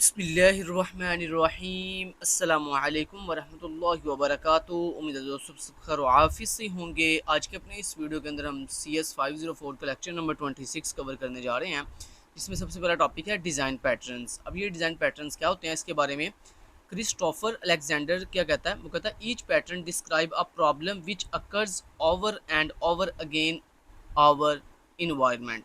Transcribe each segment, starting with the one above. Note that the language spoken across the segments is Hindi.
बिस्मिल्लाहिर्रहमानिर्रहीम अस्सलामुअलैकुम वरहमतुल्लाहि वबरकातुहू। उम्मीद है दोस्तों सब खैर आफिस से होंगे। आज के अपने इस वीडियो के अंदर हम CS 504 का लेक्चर नंबर 26 कवर करने जा रहे हैं, जिसमें सबसे पहला टॉपिक है डिज़ाइन पैटर्न्स। अब ये डिज़ाइन पैटर्न्स क्या होते हैं, इसके बारे में क्रिस्टोफर अलेक्जेंडर क्या कहता है। वो कहता है each pattern describe a problem which occurs over and over again our environment.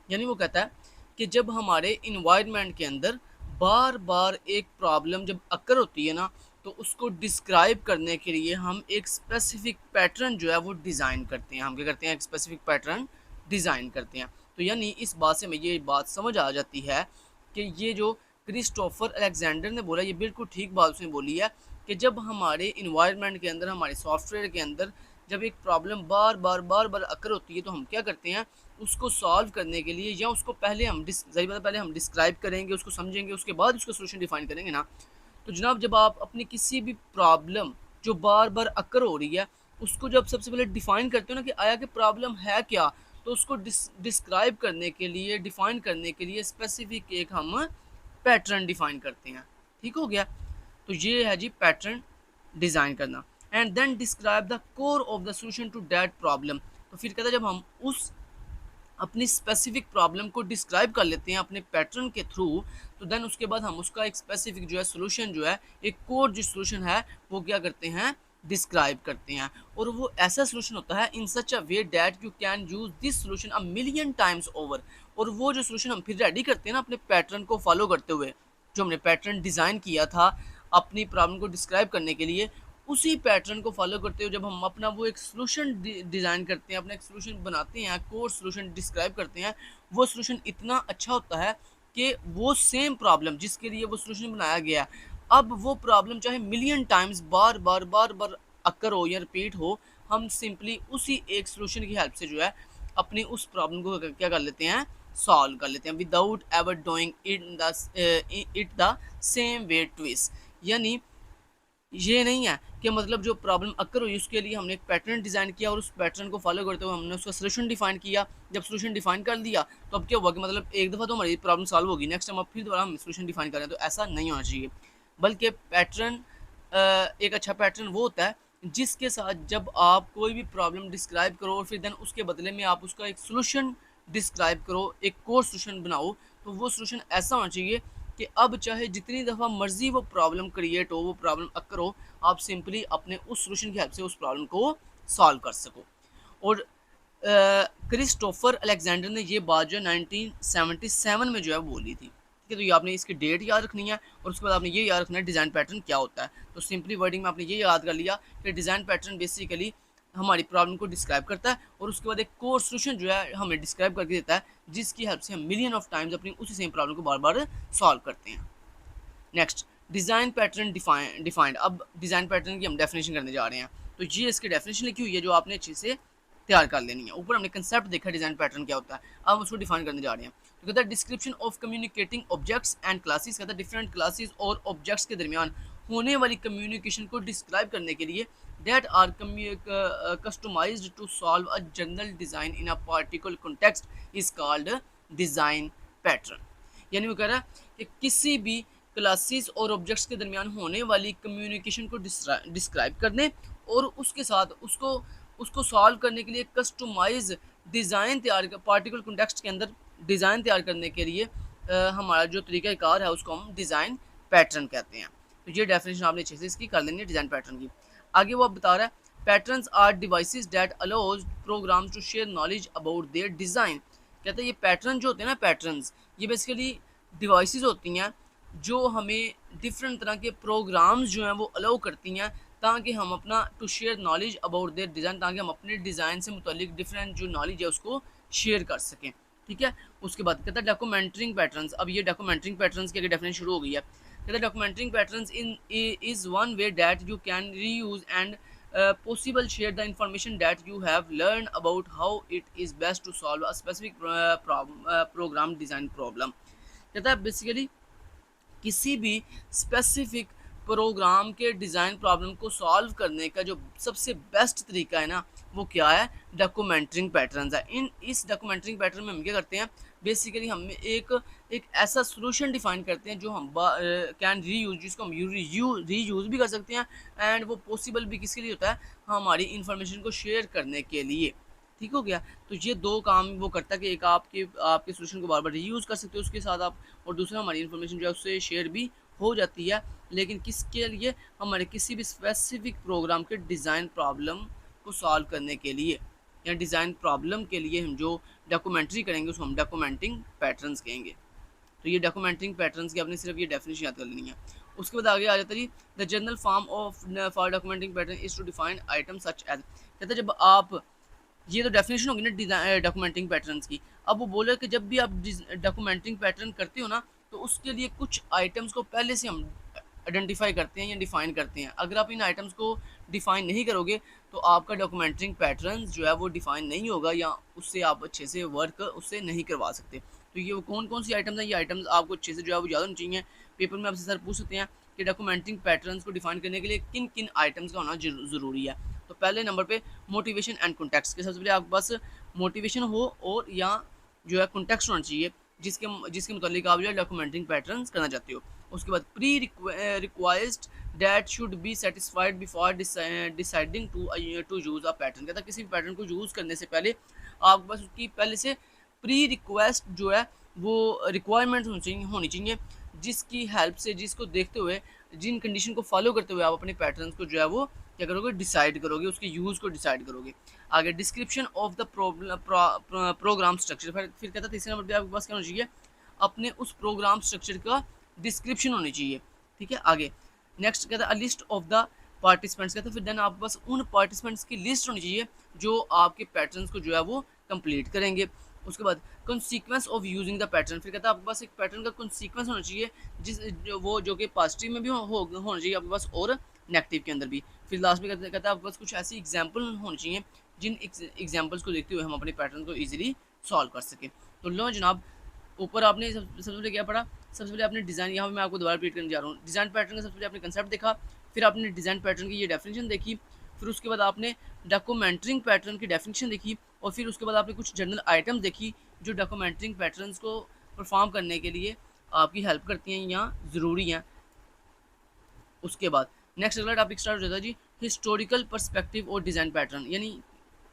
यानी वो कहता है कि जब हमारे इन्वायरमेंट के अंदर बार बार एक प्रॉब्लम जब अकर होती है ना, तो उसको डिस्क्राइब करने के लिए हम एक स्पेसिफिक पैटर्न जो है वो डिज़ाइन करते हैं। हम क्या करते हैं, एक स्पेसिफिक पैटर्न डिज़ाइन करते हैं। तो यानी इस बात से हमें ये बात समझ आ जाती है कि ये जो क्रिस्टोफर अलेक्जेंडर ने बोला, ये बिल्कुल ठीक बात उसने बोली है कि जब हमारे इन्वायरमेंट के अंदर, हमारे सॉफ्टवेयर के अंदर जब एक प्रॉब्लम बार बार अकर होती है, तो हम क्या करते हैं, उसको सॉल्व करने के लिए या उसको पहले हम पहले हम डिस्क्राइब करेंगे, उसको समझेंगे, उसके बाद उसका सोल्यूशन डिफाइन करेंगे ना। तो जनाब, जब आप अपनी किसी भी प्रॉब्लम जो बार बार अकर हो रही है, उसको जब सबसे पहले डिफाइन करते हो ना कि आया कि प्रॉब्लम है क्या, तो उसको डिस्क्राइब करने के लिए, डिफाइन करने के लिए स्पेसिफिक एक हम पैटर्न डिफाइन करते हैं। ठीक हो गया। तो ये है जी पैटर्न डिज़ाइन करना। And then describe the core of the solution to that problem. तो फिर कहता है जब हम उस अपनी स्पेसिफिक प्रॉब्लम को डिस्क्राइब कर लेते हैं अपने पैटर्न के थ्रू, तो देन उसके बाद हम उसका एक स्पेसिफिक जो है सोल्यूशन जो है, एक कोर जो सोल्यूशन है, वो क्या करते हैं, डिस्क्राइब करते हैं। और वो ऐसा सोल्यूशन होता है in such a way that you can use this solution a million times over. और वो जो सोल्यूशन हम फिर रेडी करते हैं ना अपने पैटर्न को फॉलो करते हुए, जो हमने पैटर्न डिज़ाइन किया था अपनी प्रॉब्लम को डिस्क्राइब करने के लिए, उसी पैटर्न को फॉलो करते हुए जब हम अपना वो एक सोल्यूशन डिज़ाइन करते हैं, अपना एक सोल्यूशन बनाते हैं, कोर सोल्यूशन डिस्क्राइब करते हैं, वो सोल्यूशन इतना अच्छा होता है कि वो सेम प्रॉब्लम जिसके लिए वो सोल्यूशन बनाया गया, अब वो प्रॉब्लम चाहे मिलियन टाइम्स बार बार अकर हो या रिपीट हो, हम सिंपली उसी एक सोल्यूशन की हेल्प से जो है अपनी उस प्रॉब्लम को क्या कर लेते हैं, सॉल्व कर लेते हैं, without ever doing it the same way twist. यानी ये नहीं है कि मतलब जो प्रॉब्लम अकर हुई उसके लिए हमने एक पैटर्न डिज़ाइन किया और उस पैटर्न को फॉलो करते हुए हमने उसका सोल्यूशन डिफाइन किया। जब सोल्यूशन डिफाइन कर दिया तो अब क्या हुआ कि मतलब एक दफ़ा तो हमारी प्रॉब्लम सॉल्व होगी, नेक्स्ट टाइम अब फिर दोबारा हम सोल्यूशन डिफाइन करें, तो ऐसा नहीं होना चाहिए। बल्कि पैटर्न, एक अच्छा पैटर्न वो होता है जिसके साथ जब आप कोई भी प्रॉब्लम डिस्क्राइब करो और फिर देन उसके बदले में आप उसका एक सोल्यूशन डिस्क्राइब करो, एक कोर सोल्यूशन बनाओ, तो वो सोल्यूशन ऐसा होना चाहिए कि अब चाहे जितनी दफ़ा मर्जी वो प्रॉब्लम क्रिएट हो, वो प्रॉब्लम अकर हो, आप सिंपली अपने उस सोल्यूशन की हेल्प से उस प्रॉब्लम को सॉल्व कर सको। और क्रिस्टोफर अलेक्जेंडर ने ये बात जो 1977 में जो है बोली थी। ठीक है, तो ये आपने इसकी डेट याद रखनी है और उसके बाद आपने ये याद रखना है डिज़ाइन पैटर्न क्या होता है। तो सिंपली वर्डिंग में आपने ये याद कर लिया कि डिज़ाइन पैटर्न बेसिकली हमारी प्रॉब्लम को डिस्क्राइब करता है और उसके बाद एक कोर सोल्यूशन जो है हमें डिस्क्राइब करके देता है, जिसकी हेल्प से हम मिलियन ऑफ टाइम्स अपनी उसी सेम प्रॉब्लम को बार बार सॉल्व करते हैं। Next, design pattern defined. अब डिज़ाइन पैटर्न की हम डेफिनेशन करने जा रहे हैं। तो ये इसकी डेफिनेशन लिखी हुई है जो आपने अच्छे से तैयार कर लेनी है। ऊपर हमने कंसेप्ट देखा डिज़ाइन पैटर्न क्या होता है, अब हम उसको डिफाइन करने जा रहे हैं। तो कहता है description of communicating objects and classes. कहता है डिफरेंट क्लासेस और ऑब्जेक्ट्स के दरमियान होने वाली कम्युनिकेशन को डिस्क्राइब करने के लिए that are customized to solve a general design in a particular context is called design pattern। यानी वो कह रहा है कि किसी भी क्लासेस और ऑब्जेक्ट्स के दरमियान होने वाली कम्युनिकेशन को डिस्क्राइब करने और उसके साथ उसको उसको सॉल्व करने के लिए कस्टमाइज डिज़ाइन तैयार कर, पार्टिकुलर कॉन्टेक्स्ट के अंदर डिज़ाइन तैयार करने के लिए हमारा जो तरीक़ाकार है उसको हम डिज़ाइन पैटर्न कहते हैं। तो ये डेफिनेशन आपने अच्छे से इसकी कर लेनी है डिज़ाइन पैटर्न की। आगे वो बता रहा है patterns are devices that allows programs to share knowledge about their design. कहते हैं ये पैटर्न जो होते हैं ना, पैटर्न्स ये बेसिकली डिवाइसेस होती हैं जो हमें डिफरेंट तरह के प्रोग्राम्स जो हैं वो अलाउ करती हैं ताकि हम अपना to share knowledge about their design, ताकि हम अपने डिज़ाइन से मुतालिक डिफरेंट जो नॉलेज है उसको शेयर कर सकें। ठीक है, उसके बाद कहता है डॉक्यूमेंटरिंग पैटर्न्स। अब ये डॉक्यूमेंटरिंग पैटर्न्स की अगर डेफिनेशन शुरू हो गई है। कहता है documenting patterns in is one way that you can reuse and possible share the information that you have learned about how it is best to solve a specific program design problem। कहता है बेसिकली किसी भी स्पेसिफिक प्रोग्राम के डिज़ाइन प्रॉब्लम को सॉल्व करने का जो सबसे बेस्ट तरीका है ना, वो क्या है, डॉक्यूमेंटरिंग पैटर्न्स है। इस डॉक्यूमेंटरिंग पैटर्न में हम क्या करते हैं, बेसिकली हम एक एक ऐसा सोल्यूशन डिफाइन करते हैं जो हम कैन री यूज, जिसको हम री यूज़ भी कर सकते हैं, एंड वो पॉसिबल भी किसके लिए होता है, हमारी इंफॉर्मेशन को शेयर करने के लिए। ठीक हो गया। तो ये दो काम वो करता है कि एक आपके आपके सोल्यूशन को बार बार रीयूज़ कर सकते हो उसके साथ आप, और दूसरा हमारी इन्फॉर्मेशन जो है उससे शेयर भी हो जाती है, लेकिन किसके लिए, हमारे किसी भी स्पेसिफिक प्रोग्राम के डिज़ाइन प्रॉब्लम को सॉल्व करने के लिए, या डिज़ाइन प्रॉब्लम के लिए हम जो डॉक्यूमेंट्री करेंगे उसको हम डॉक्यूमेंटिंग पैटर्न्स कहेंगे। तो ये डॉक्यूमेंटिंग पैटर्न्स की आपने सिर्फ ये डेफिनेशन याद कर लेनी है। उसके बाद आगे आ जाता है जी, the general form of for documenting pattern is to define item such as, कहते हैं जब आप, ये तो डेफिनेशन होगी ना डॉक्यूमेंटिंग पैटर्न्स की। अब वो बोले कि जब भी आप डॉक्यूमेंटिंग पैटर्न करते हो ना, तो उसके लिए कुछ आइटम्स को पहले से हम आइडेंटिफाई करते हैं या डिफाइन करते हैं। अगर आप इन आइटम्स को डिफाइन नहीं करोगे तो आपका डॉक्यूमेंटिंग पैटर्न जो है वो डिफाइन नहीं होगा, या उससे आप अच्छे से वर्क उससे नहीं करवा सकते। तो ये वो कौन कौन सी आइटम्स हैं, ये आइटम्स आपको अच्छे से जो है वो याद होनी चाहिए। पेपर में आपसे सर पूछ सकते हैं कि डॉक्यूमेंटिंग पैटर्न्स को डिफाइन करने के लिए किन किन आइटम्स का होना ज़रूरी है। तो पहले नंबर पे मोटिवेशन एंड कॉन्टेक्स्ट के सबसे पहले आपके पास मोटिवेशन हो और या जो है कॉन्टेक्स्ट होना चाहिए जिसके जिसके मुतालिक आप जो है डॉक्यूमेंटिंग पैटर्न्स करना चाहते हो। उसके बाद pre required that should be satisfied before deciding to use a pattern, कहता है किसी भी पैटर्न को यूज़ करने से पहले आपके पास उसकी पहले से प्री रिक्वेस्ट जो है वो रिक्वायरमेंट होनी चाहिए जिसकी हेल्प से, जिसको देखते हुए, जिन कंडीशन को फॉलो करते हुए आप अपने पैटर्न्स को जो है वो क्या करोगे, डिसाइड करोगे, उसके यूज़ को डिसाइड करोगे। आगे description of the program structure, फिर कहता है तीसरे नंबर पे आपके पास क्या होना चाहिए, अपने उस प्रोग्राम स्ट्रक्चर का डिस्क्रिप्शन होनी चाहिए। ठीक है। आगे नेक्स्ट कहता है a list of the participants, कहते हैं फिर देन आपके पास उन पार्टिसिपेंट्स की लिस्ट होनी चाहिए जो आपके पैटर्न्स को जो है वो कंप्लीट करेंगे। उसके बाद consequence of using the pattern, फिर कहता है आपके पास एक पैटर्न का कॉन्सिक्वेंस होना चाहिए जो कि पॉजिटिव में भी होना चाहिए आपके पास और नेगेटिव के अंदर भी। फिर लास्ट में कहता है आपके पास कुछ ऐसी एग्जाम्पल होनी चाहिए जिन एग्जाम्पल्स को देखते हुए हम अपने पैटर्न को ईजिली सॉल्व कर सकें। तो लो जनाब, ऊपर आपने सबसे पहले क्या पढ़ा, सबसे पहले आपने डिज़ाइन, यहाँ मैं आपको दोबारा रिपीट करने जा रहा हूँ, डिज़ाइन पैटर्न का सबसे पहले आपने कंसेप्ट देखा, फिर आपने डिज़ाइन पैटर्न की ये डेफिनेशन देखी, फिर उसके बाद आपने डॉक्यूमेंटरिंग पैटर्न की डेफिनेशन देखी, और फिर उसके बाद आपने कुछ जनरल आइटम्स देखी जो डॉक्यूमेंटरिंग पैटर्न्स को परफॉर्म करने के लिए आपकी हेल्प करती हैं या ज़रूरी हैं। उसके बाद नेक्स्ट अगला टॉपिक स्टार्ट हो जाता है जी, हिस्टोरिकल पर्सपेक्टिव और डिज़ाइन पैटर्न, यानी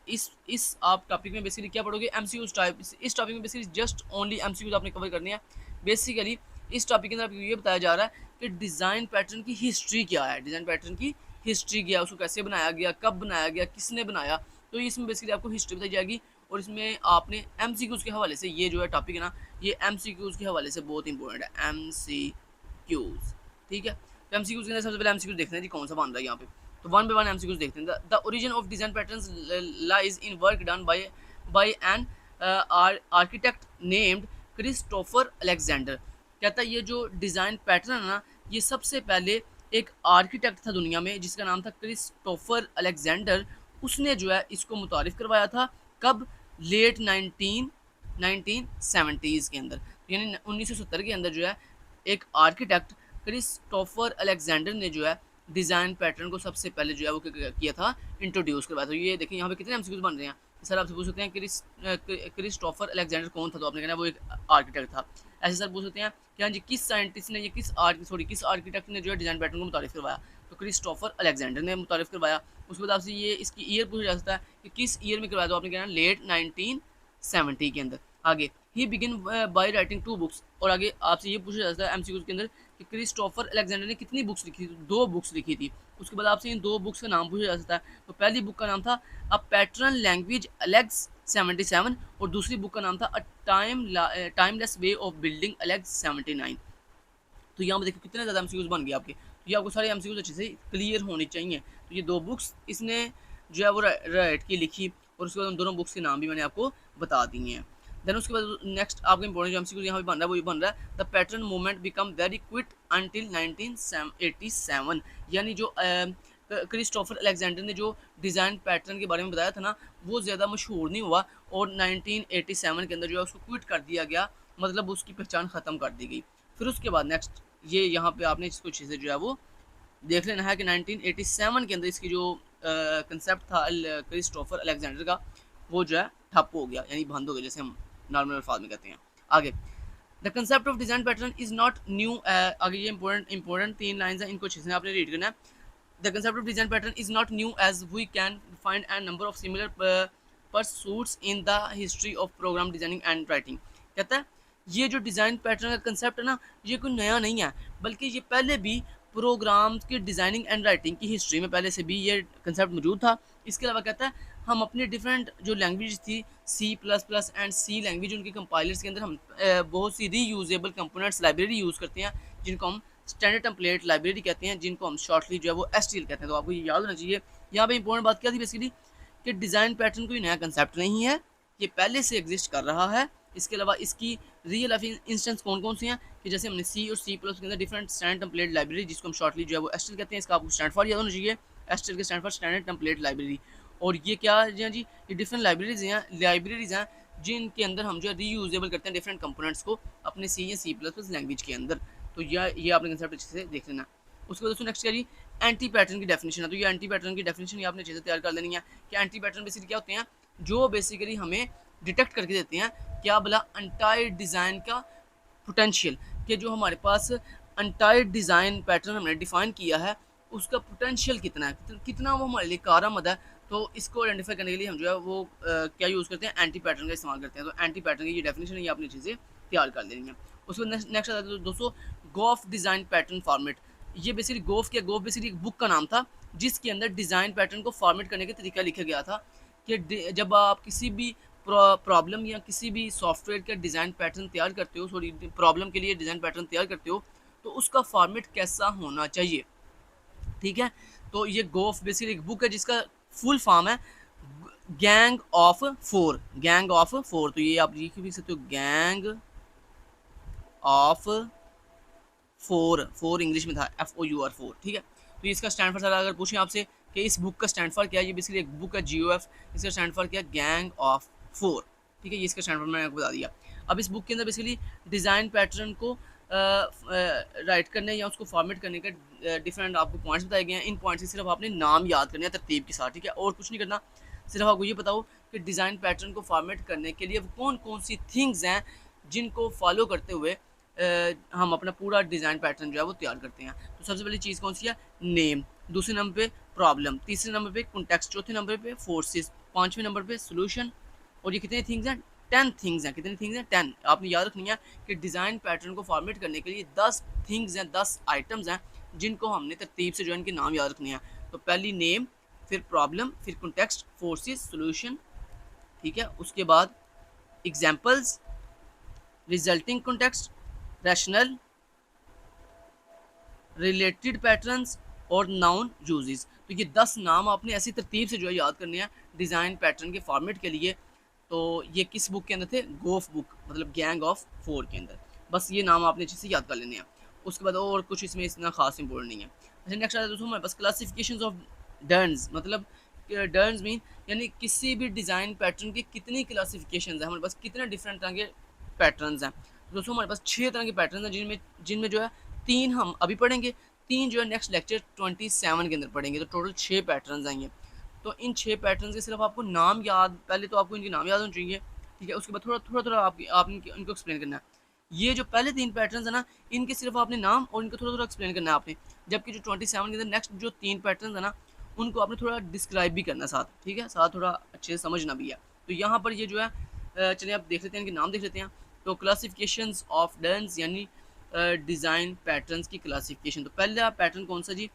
इस आप टॉपिक में बेसिकली क्या पढ़ोगे, एमसीक्यूज टाइप। इस टॉपिक में बेसिकली जस्ट ओनली एमसीक्यूज आपने कवर करनी है। बेसिकली इस टॉपिक के अंदर आपको ये बताया जा रहा है कि डिज़ाइन पैटर्न की हिस्ट्री क्या है, डिज़ाइन पैटर्न की हिस्ट्री क्या है, उसको कैसे बनाया गया, कब बनाया गया, किसने बनाया। तो इसमें बेसिकली आपको हिस्ट्री बताई जाएगी, और इसमें आपने एमसीक्यूज के हवाले से, ये जो है टॉपिक है ना, ये एमसीक्यूज के हवाले से बहुत इंपॉर्टेंट है, एमसीक्यूज। ठीक है। तो एमसीक्यूज के अंदर सबसे पहले एमसीक्यूज देखते हैं जी कौन सा बन रहा है यहाँ पे। तो वन बाय वन एमसीक्यूज देखते हैं। The origin of design patterns lies in work done by an architect named Christopher Alexander, कहता है ये जो डिज़ाइन पैटर्न है ना, ये सबसे पहले एक आर्किटेक्ट था दुनिया में जिसका नाम था क्रिस्टोफर अलेक्जेंडर, उसने जो है इसको मुतारिफ़ करवाया था। कब? लेट 1970s के अंदर, यानी 1970 के अंदर जो है एक आर्किटेक्ट क्रिस्टोफर अलेक्जेंडर ने जो है डिज़ाइन पैटर्न को सबसे पहले जो है वो किया था, इंट्रोड्यूस करवाया था। ये देखिए यहाँ पे कितने एमसीक्यूज बन रहे हैं। सर आपसे पूछ सकते हैं क्रिस्टोफर अलेक्जेंडर कौन था, तो आपने कहना वो एक आर्किटेक्ट था। ऐसे सर पूछ सकते हैं कि हाँ जी किस साइंटिस्ट ने, ये किस आर्किटेक्ट ने जो है डिज़ाइन पैटर्न को मुतारिफ़ करवाया, तो क्रिस्टोफर अलेक्जेंडर ने मुतारिफ़ करवाया। उसके बाद आपसे ये इसकी ईयर पूछा जा सकता है कि किस ईयर में करवाया, तो आपने कहना लेट 1970 के अंदर। आगे ही बिगिन बाय राइटिंग 2 बुक्स, और आगे आपसे ये पूछा जा सकता है एमसीक्यूज के अंदर कि क्रिस्टोफर अलेक्जेंडर ने कितनी बुक्स लिखी थी, 2 बुक्स लिखी थी। उसके बाद आपसे इन 2 बुक्स का नाम पूछा जा सकता है। तो पहली बुक का नाम था अ पैटर्न लैंग्वेज अलेक्स 77, और दूसरी बुक का नाम था a timeless way of building Alex 79। तो यहाँ पर देखिए कितने ज़्यादा एमसीक्यूज बन गए आपके। तो ये आपको सारे एमसीक्यूज अच्छे से क्लियर होने चाहिए। तो ये 2 बुक्स इसने जो है वो राइट की लिखी, और उसके बाद उन दोनों बुक्स के नाम भी मैंने आपको बता दिए हैं। देन उसके बाद नेक्स्ट आपका इंपॉर्टेंट जो एमसीक्यूज यहाँ पे बन रहा है वो ये बन रहा है, the pattern movement become very quick until 1987, यानी जो क्रिस्टोफर अलेक्जेंडर ने जो डिज़ाइन पैटर्न के बारे में बताया था ना, वो ज़्यादा मशहूर नहीं हुआ, और 1987 के अंदर जो है उसको क्विट कर दिया गया, मतलब उसकी पहचान ख़त्म कर दी गई। फिर उसके बाद नेक्स्ट ये यहाँ पे आपने इसको अच्छे से जो है वो देख लेना है कि 1987 के अंदर इसकी जो कंसेप्ट था क्रिस्टोफर अलेक्जेंडर का, वो जो है ठप हो गया, यानी बंद हो गया, जैसे हम नॉर्मल अल्फाज में कहते हैं। आगे the concept of design pattern is not new. आगे ये इंपॉर्टेंट 3 लाइन्स हैं, इनको अच्छे से आपने रीड करना है। The concept of design pattern is not new as we can find an number of similar pursuits in the history of program designing and writing. कहता है ये जो डिज़ाइन पैटर्न का कंसेप्ट है ना, ये कोई नया नहीं है, बल्कि ये पहले भी प्रोग्राम्स की डिज़ाइनिंग एंड राइटिंग की हिस्ट्री में पहले से भी ये कंसेप्ट मौजूद था। इसके अलावा कहता है हम अपने डिफरेंट जो लैंग्वेज थी C++ एंड सी लैंग्वेज, उनके कंपाइलर्स के अंदर हम बहुत सी रीयूजेबल कंपोनेंट्स लाइब्रेरी यूज़ करते हैं, जिनको हम स्टैंडर्ड टेम्पलेट लाइब्रेरी कहते हैं, जिनको हम शॉर्टली जो है वो STL कहते हैं। तो आपको ये याद होना चाहिए। यहाँ पे इंपॉर्टेंट बात क्या थी बेसिकली कि डिज़ाइन पैटर्न कोई नया कंसेप्ट नहीं है, ये पहले से एग्जिस्ट कर रहा है। इसके अलावा इसकी रियल लाइफ इंस्टेंस कौन कौन सी हैं कि जैसे हमने C और C+ के अंदर डिफरेंट स्टैंडर्ड टेम्पलेट लाइब्रेरी, जिसको हम शॉर्टली जो है वो STL कहते हैं, इसका आपको स्टैंड फॉर याद होना चाहिए। STL के stand for standard template library. और ये क्या है जी, ये डिफरेंट लाइब्रेरीज हैं जिनके अंदर हम जो है रीयूजेबल करते हैं डिफरेंट कंपोनेंट्स को अपने C या C++ लैंग्वेज के अंदर। तो ये आपने कंसेप्ट अच्छे से देख लेना। उसके बाद दोस्तों नेक्स्ट क्या जी, एंटी पैटर्न की डेफिनेशन है। तो ये एंटी पैटर्न की डेफिनेशन आपने अच्छे से तैयार कर लेनी है कि एंटी पैटर्न बेसिकली क्या होते हैं, जो बेसिकली हमें डिटेक्ट करके देते हैं क्या भला अनटाइड डिज़ाइन का पोटेंशियल, कि जो हमारे पास अनटाइड डिज़ाइन पैटर्न हमने डिफाइन किया है उसका पोटेंशियल कितना है, कितना वो हमारे लिए कारआमद है। तो इसको आइडेंटिफाई करने के लिए हम जो है वो क्या यूज़ करते हैं, एंटी पैटर्न का इस्तेमाल करते हैं। तो एंटी पैटर्न की ये डेफिनेशन है, ये आपने चीज़ें तैयार कर लेनी है। उसके बाद नेक्स्ट आता है दोस्तों गोफ डिज़ाइन पैटर्न फॉर्मेट। ये बेसिकली गोफ बेसिकली एक बुक का नाम था जिसके अंदर डिज़ाइन पैटर्न को फॉर्मेट करने का तरीका लिखा गया था कि जब आप किसी भी प्रॉब्लम या किसी भी सॉफ्टवेयर का डिज़ाइन पैटर्न तैयार करते हो, सॉरी प्रॉब्लम के लिए डिज़ाइन पैटर्न तैयार करते हो, तो उसका फॉर्मेट कैसा होना चाहिए। ठीक है, तो ये गोफ बेसिकली एक बुक है जिसका फुल फॉर्म है गैंग ऑफ फोर। तो ये आप लिख भी सकते हो गैंग ऑफ फोर इंग्लिश में था FOUR 4। ठीक है, तो ये इसका स्टैंड फॉर सर अगर पूछें आपसे कि इस बुक का स्टैंड फॉर क्या है, ये बेसिकली एक बुक है GOF, इसका स्टैंड फॉर क्या, गैंग ऑफ 4। ठीक है, ये इसका स्टैंड फॉर मैंने आपको बता दिया। अब इस बुक के अंदर बेसिकली डिज़ाइन पैटर्न को राइट करने या उसको फॉर्मेट करने का डिफरेंट आपको पॉइंट्स बताए गए हैं। इन पॉइंट्स से सिर्फ आपने नाम याद करने हैं तरतीब के साथ। ठीक है, और कुछ नहीं करना, सिर्फ आपको ये बताओ कि डिज़ाइन पैटर्न को फॉर्मेट करने के लिए कौन कौन सी थिंग्स हैं जिनको फॉलो करते हुए हम अपना पूरा डिज़ाइन पैटर्न जो है वो तैयार करते हैं। तो सबसे पहली चीज़ कौन सी है, नेम, दूसरे नंबर पे प्रॉब्लम, तीसरे नंबर पे कॉन्टेक्स्ट, चौथे नंबर पे फोर्सेस, पाँचवें नंबर पे सोल्यूशन। और ये कितने थिंग्स हैं, 10 थिंग्स हैं। कितनी थिंग्स हैं, 10। आपने याद रखनी है कि डिज़ाइन पैटर्न को फॉर्मेट करने के लिए 10 थिंग्स हैं, 10 आइटम्स हैं जिनको हमने तरतीब से जो है इनके नाम याद रखने हैं। तो पहली नेम, फिर प्रॉब्लम, फिर कॉन्टेक्स्ट, फोर्सेस, सोल्यूशन। ठीक है, उसके बाद examples, resulting context, rational, related patterns और नाउन यूजेस। तो ये 10 नाम आपने ऐसी तरतीब से जो है याद करने हैं डिज़ाइन पैटर्न के फॉर्मेट के लिए। तो ये किस बुक के अंदर थे, गोफ बुक, मतलब गैंग ऑफ 4 के अंदर। बस ये नाम आपने अच्छे से याद कर लेने हैं। उसके बाद और कुछ इसमें इतना खास इंपॉर्टेंट नहीं है। अच्छा, नेक्स्ट आता है दोस्तों हमारे पास क्लासिफिकेशंस ऑफ डर्न्स। मतलब डर्न्स मीन यानी किसी भी डिज़ाइन पैटर्न की कितनी क्लासिफिकेशंस हैं, हमारे पास कितने डिफरेंट तरह के पैटर्न्स हैं। दोस्तों हमारे पास 6 तरह के पैटर्न हैं जिनमें जो है 3 हम अभी पढ़ेंगे, 3 जो है नेक्स्ट लेक्चर 27 के अंदर पढ़ेंगे। तो टोटल 6 पैटर्न आएंगे। तो इन 6 पैटर्न के सिर्फ आपको नाम याद, पहले तो आपको इनके नाम याद होने चाहिए। ठीक है, उसके बाद थोड़ा आप इनको एक्सप्लेन करना है। ये जो पहले 3 पैटर्न है ना, इनके सिर्फ आपने नाम और इनको थोड़ा एक्सप्लेन करना है आपने। जबकि जो 27 के अंदर नेक्स्ट जो 3 पैटर्न है ना, उनको आपने थोड़ा डिस्क्राइब भी करना साथ। ठीक है, साथ थोड़ा अच्छे से समझना भी है। तो यहाँ पर ये जो है चलिए आप देख लेते हैं, इनके नाम देख लेते हैं। तो क्लासिफिकेशंस ऑफ डर्न्स यानी डिज़ाइन पैटर्न्स की क्लासिफिकेशन। तो पहला पैटर्न कौन सा जी,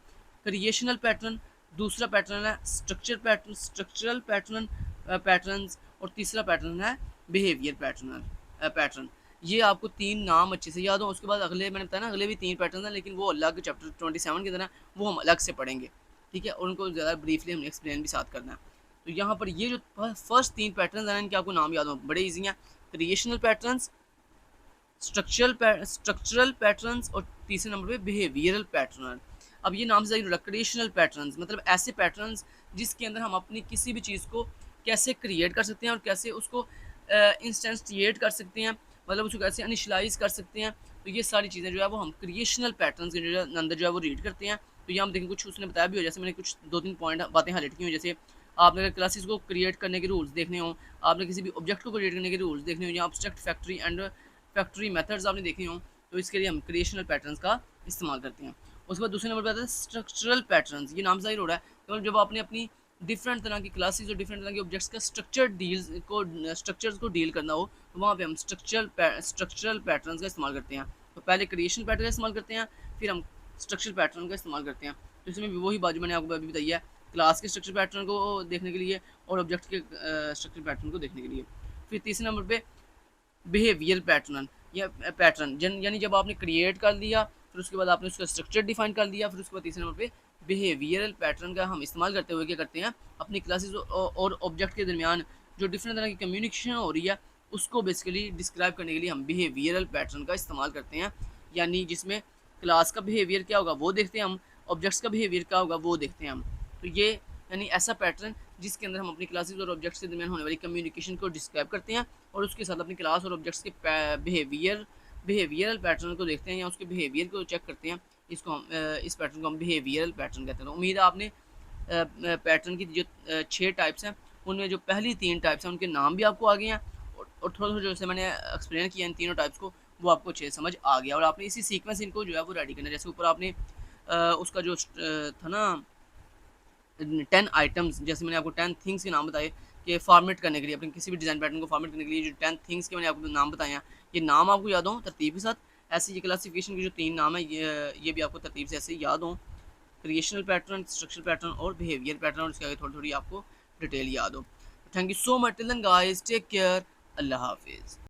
क्रिएशनल पैटर्न। दूसरा पैटर्न है स्ट्रक्चरल पैटर्न्स। और तीसरा पैटर्न है बिहेवियर पैटर्न। ये आपको 3 नाम अच्छे से याद हो। उसके बाद अगले मैंने बताया ना, अगले भी 3 पैटर्न हैं, लेकिन वो अलग चैप्टर 27 के अंदर है, वो हम अलग से पढ़ेंगे। ठीक है, और उनको ज़्यादा ब्रीफली हमने एक्सप्लेन भी साथ करना है। तो यहाँ पर ये जो फर्स्ट 3 पैटर्न हैं इनके आपको नाम याद हो, बड़े ईजी हैं। क्रिएशनल पैटर्न्स, स्ट्रक्चरल पैटर्न्स और तीसरे नंबर पे बिहेवियरल पैटर्न। अब ये नाम से क्रिएशनल पैटर्न्स मतलब ऐसे पैटर्न्स जिसके अंदर हम अपनी किसी भी चीज़ को कैसे क्रिएट कर सकते हैं और कैसे उसको इंस्टेंटिएट कर सकते हैं, मतलब उसको कैसे इनिशियलाइज कर सकते हैं। तो ये सारी चीज़ें जो है वो हम क्रिएशनल पैटर्न्स के जो अंदर जो है वो रीड करते हैं। तो ये हम देखें कुछ उसने बताया भी हो, जैसे मैंने कुछ 2-3 पॉइंट बातें हाईलाइट की हुई, जैसे आपने अगर क्लासेस को क्रिएट करने के रूल्स देखने हो, आपने किसी भी ऑब्जेक्ट को क्रिएट करने के रूल्स देखने हो, या obstruct factory and factory methods आपने देखे हों, तो इसके लिए हम क्रिएशनल पैटर्न्स का इस्तेमाल करते हैं। उसके बाद दूसरे नंबर पर आता है स्ट्रक्चरल पैटर्न्स। ये नाम ज़ाहिर हो रहा है, तो जब आपने अपनी डिफरेंट तरह की क्लासेस और डिफरेंट तरह के ऑब्जेक्ट्स का स्ट्रक्चर्स को डील करना हो, तो वहाँ पे हम स्ट्रक्चरल पैटर्न्स का इस्तेमाल करते हैं। तो पहले क्रिएशन पैटर्न का इस्तेमाल करते हैं, फिर हम स्ट्रक्चरल पैटर्न का इस्तेमाल करते हैं। तो इसमें भी वही बात जो मैंने आपको अभी बताई है, क्लास के स्ट्रक्चर पैटर्न को देखने के लिए और ऑब्जेक्ट के स्ट्रक्चर पैटर्न को देखने के लिए। फिर तीसरे नंबर पे बिहेवियर पैटर्न या पैटर्न, यानी जब आपने क्रिएट कर लिया, फिर उसके बाद आपने उसका स्ट्रक्चर डिफाइन कर लिया, फिर उसके बाद तीसरे नंबर पे बिहेवियरल पैटर्न का हम इस्तेमाल करते हुए क्या करते हैं, अपनी क्लासेस और ऑब्जेक्ट के दरमियान जो डिफरेंट तरह की कम्युनिकेशन हो रही है उसको बेसिकली डिस्क्राइब करने के लिए हम बिहेवियरल पैटर्न का इस्तेमाल करते हैं। यानी जिसमें क्लास का बिहेवियर क्या होगा वो देखते हैं हम, ऑब्जेक्ट्स का बिहेवियर क्या होगा वो देखते हैं हम। तो ये यानी ऐसा पैटर्न जिसके अंदर हम अपनी क्लासेस और ऑब्जेक्ट्स के दरमियान होने वाली कम्युनिकेशन को डिस्क्राइब करते हैं और उसके साथ अपनी क्लास और ऑब्जेक्ट्स के बिहेवियरल पैटर्न को देखते हैं या उसके बिहेवियर को चेक करते हैं। इसको हम इस पैटर्न को हम बिहेवियरल पैटर्न कहते हैं। तो उम्मीद है आपने पैटर्न की जो 6 टाइप्स हैं उनमें जो पहली 3 टाइप्स हैं उनके नाम भी आपको आ गए हैं और थोड़ा थोड़ा जैसे मैंने एक्सप्लेन किया इन तीनों टाइप्स को वो आपको अच्छे समझ आ गया और आपने इसी सीक्वेंस इनको जो है वो रेडी करना है। जैसे ऊपर आपने उसका जो था ना 10 आइटम्स, जैसे मैंने आपको 10 थिंग्स के नाम बताए कि फॉर्मेट करने के लिए अपने किसी भी डिज़ाइन पैटर्न को फॉर्मेट करने के लिए जो 10 थिंग्स के मैंने आपको नाम बताए हैं, ये नाम आपको याद हो तरतीब के साथ। ऐसे ये क्लासिफिकेशन के जो 3 नाम है ये भी आपको तरतीब से ऐसे याद हो, क्रिएशनल पैटर्न, स्ट्रक्चरल पैटर्न और बिहेवियर पैटर्न, और इसके आगे थोड़ी थोड़ी आपको डिटेल याद हो। Thank you so much, till then guys, take care, अल्लाह हाफिज़।